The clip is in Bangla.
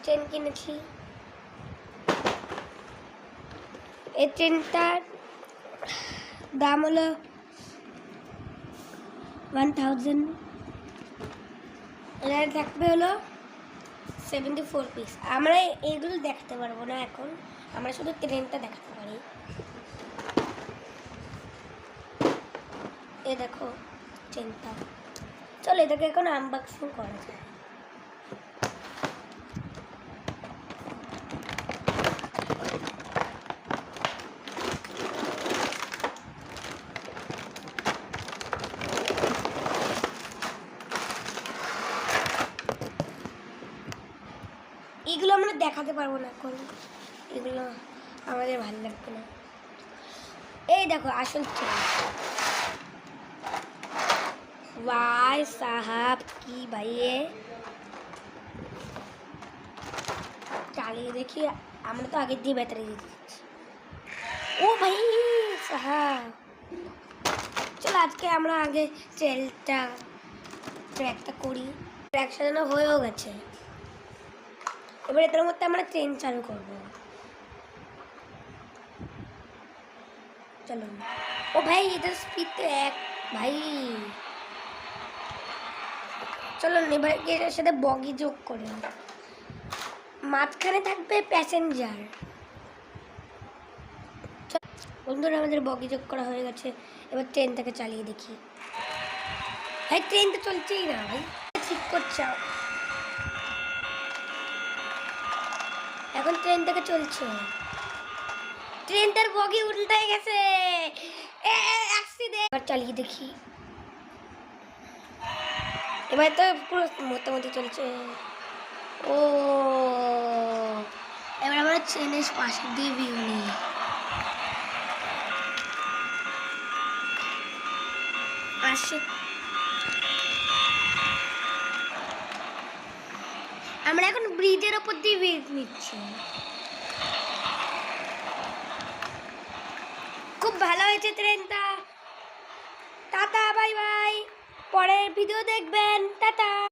ট্রেন কিনেছি। এই ট্রেনটার দাম হলো 1000। এর থাকবে হলো 74 পিস। আমরা এগুলো দেখাতে পারবো না এখন, আমরা শুধু ট্রেনটা দেখাতে পারি। এ দেখো ট্রেনটা। চলো এটাকে এখন আনবক্সিং করা যায়। এগুলো আমরা দেখাতে পারবো না এখন, এগুলো আমাদের ভালো লাগবে না। এই দেখো আসল ট্রেন। ভাই সাহাব কি ভাইয়ে, চালিয়ে দেখি। আমরা তো আগের দিয়ে ব্যাটারি দিয়ে দিচ্ছি। ও ভাই সাহাব, চলো আজকে আমরা আগে ট্র্যাকটা করি। ট্র্যাক সাজানো হয়েও গেছে, এবার এটার মধ্যে আমরা ট্রেন চালু করব। চলো। ও ভাই এটা স্পিড তো এক ভাই। চলো এবার এটার সাথে বগি যোগ করে, মাঝখানে থাকবে প্যাসেঞ্জার। বন্ধুরা আমাদের বগি যোগ করা হয়ে গেছে, এবার ট্রেনটাকে চালিয়ে দেখি। ভাই ট্রেন তো চলছেই না ভাই, ঠিক করছে। এখন ট্রেনটাকে চলছে, ট্রেনটার বগি উল্টে গেছে। অ্যাক্সিডেন্ট। এবার চালিয়ে দেখি, এবার তো পুরো মোটামুটি চলছে। ও এবার আমরা ট্রেনের পাশে দিয়ে ভিউ নিই। পাশে আমরা এখন ব্রিজের ওপর দিয়ে ভিউ নিচ্ছি। খুব ভালো হয়েছে ট্রেনটা। টাটা বাই বাই, পরের ভিডিও দেখবেন। টাটা।